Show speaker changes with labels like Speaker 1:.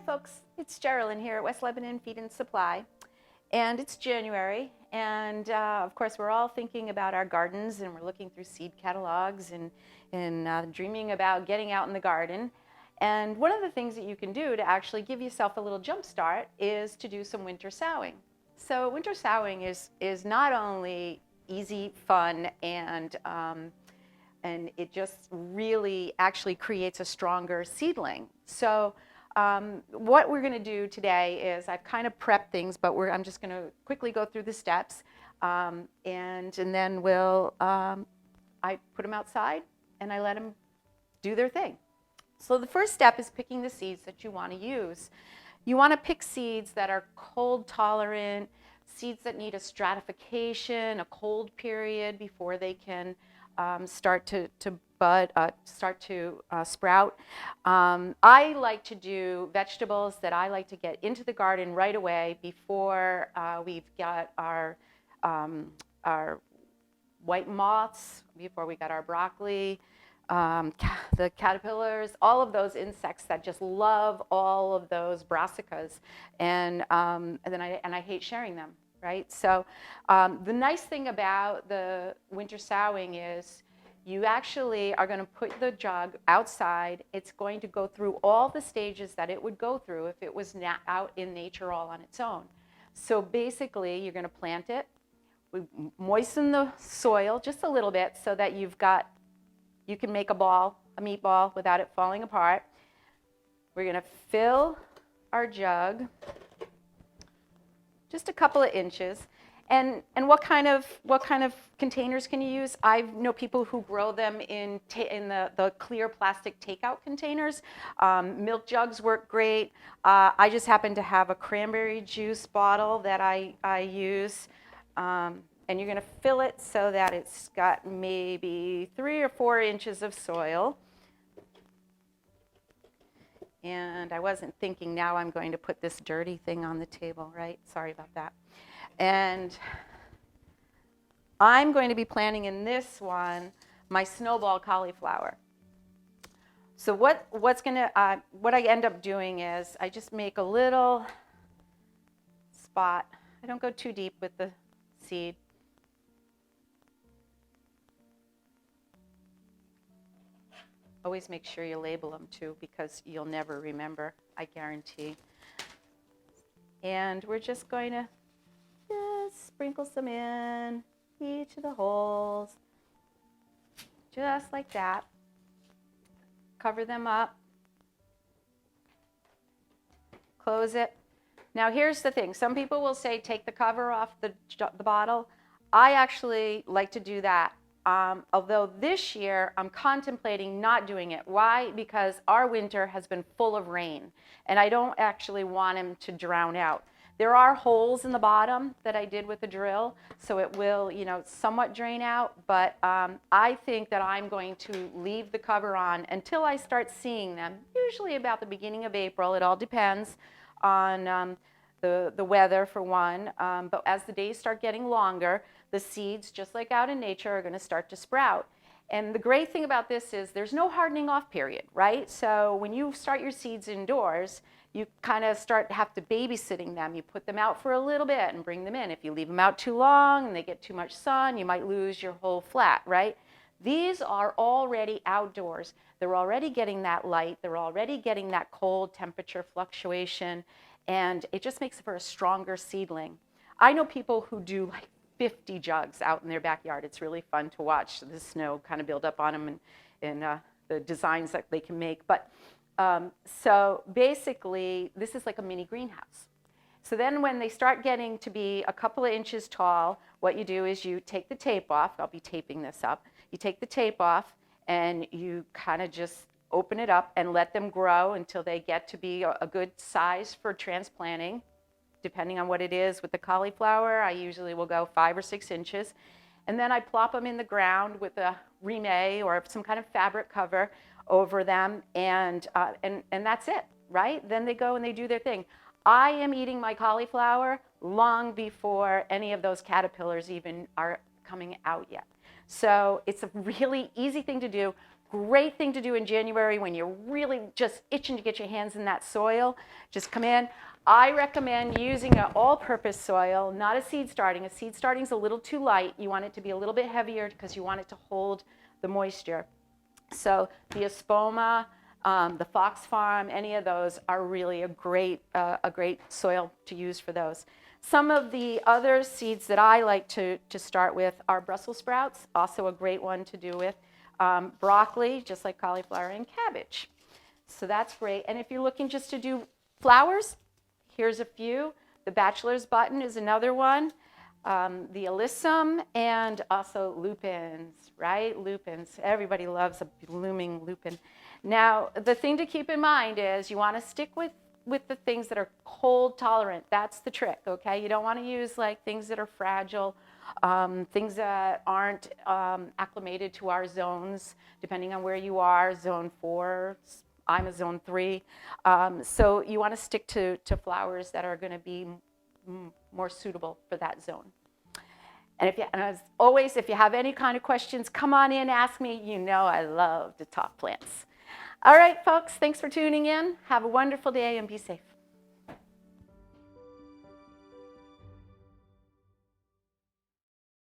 Speaker 1: folks, it's Jerilyn here at West Lebanon Feed and Supply, and it's January, and of course we're all thinking about our gardens, and we're looking through seed catalogs and dreaming about getting out in the garden. And one of the things that you can do to actually give yourself a little jump start is to do some winter sowing. So winter sowing is not only easy, fun, and it just really actually creates a stronger seedling. So what we're going to do today is I've kind of prepped things, but I'm just going to quickly go through the steps, and then I put them outside and I let them do their thing. So the first step is picking the seeds that you want to use. You want to pick seeds that are cold tolerant, seeds that need a stratification, a cold period before they can start to bud, sprout. I like to do vegetables that I like to get into the garden right away before we've got our white moths, before we got our broccoli, the caterpillars, all of those insects that just love all of those brassicas, and I hate sharing them. Right? So the nice thing about the winter sowing is you actually are going to put the jug outside. It's going to go through all the stages that it would go through if it was out in nature all on its own. So basically, you're going to plant it. We moisten the soil just a little bit so that you can make a meatball without it falling apart. We're going to fill our jug just a couple of inches. And what kind of containers can you use? I know people who grow them in the clear plastic takeout containers. Milk jugs work great. I just happen to have a cranberry juice bottle that I use. And you're going to fill it so that it's got maybe 3 or 4 inches of soil. And I wasn't thinking, now I'm going to put this dirty thing on the table, right? Sorry about that. And I'm going to be planting in this one my snowball cauliflower. So what I end up doing is I just make a little spot. I don't go too deep with the seed. Always make sure you label them too, because you'll never remember, I guarantee. And we're just going to just sprinkle some in each of the holes, just like that. Cover them up. Close it. Now here's the thing. Some people will say take the cover off the bottle. I actually like to do that. Although this year I'm contemplating not doing it. Why? Because our winter has been full of rain, and I don't actually want him to drown out. There are holes in the bottom that I did with the drill, so it will, somewhat drain out, but I think that I'm going to leave the cover on until I start seeing them, usually about the beginning of April. It all depends on the weather, for one, but as the days start getting longer, the seeds, just like out in nature, are going to start to sprout. And the great thing about this is there's no hardening off period, right? So when you start your seeds indoors, you kind of have to babysitting them. You put them out for a little bit and bring them in. If you leave them out too long and they get too much sun, you might lose your whole flat, right? These are already outdoors. They're already getting that light. They're already getting that cold temperature fluctuation, and it just makes it for a stronger seedling. I know people who do like 50 jugs out in their backyard. It's really fun to watch the snow kind of build up on them and the designs that they can make. But so basically, this is like a mini greenhouse. So then when they start getting to be a couple of inches tall, what you do is you take the tape off. I'll be taping this up. You take the tape off and you kind of just open it up and let them grow until they get to be a good size for transplanting. Depending on what it is. With the cauliflower, I usually will go 5 or 6 inches. And then I plop them in the ground with a rime or some kind of fabric cover over them, and that's it, right? Then they go and they do their thing. I am eating my cauliflower long before any of those caterpillars even are coming out yet. So it's a really easy thing to do. great thing to do in January when you're really just itching to get your hands in that soil. Just come in. I recommend using an all-purpose soil, not a seed starting. A seed starting is a little too light. You want it to be a little bit heavier because you want it to hold the moisture. So the Espoma, the Fox Farm, any of those are really a great soil to use for those. Some of the other seeds that I like to start with are Brussels sprouts, also a great one to do with. Broccoli, just like cauliflower, and cabbage. So that's great. And if you're looking just to do flowers, here's a few. The bachelor's button is another one. The alyssum and also lupins, right? Lupins. Everybody loves a blooming lupin. Now, the thing to keep in mind is you want to stick with the things that are cold tolerant. That's the trick, okay? You don't want to use like things that are fragile, things that aren't acclimated to our zones, depending on where you are, zone 4, I'm a zone 3. So you want to stick to flowers that are going to be more suitable for that zone. And as always, if you have any kind of questions, come on in, ask me. You know I love to talk plants. All right, folks, thanks for tuning in. Have a wonderful day and be safe.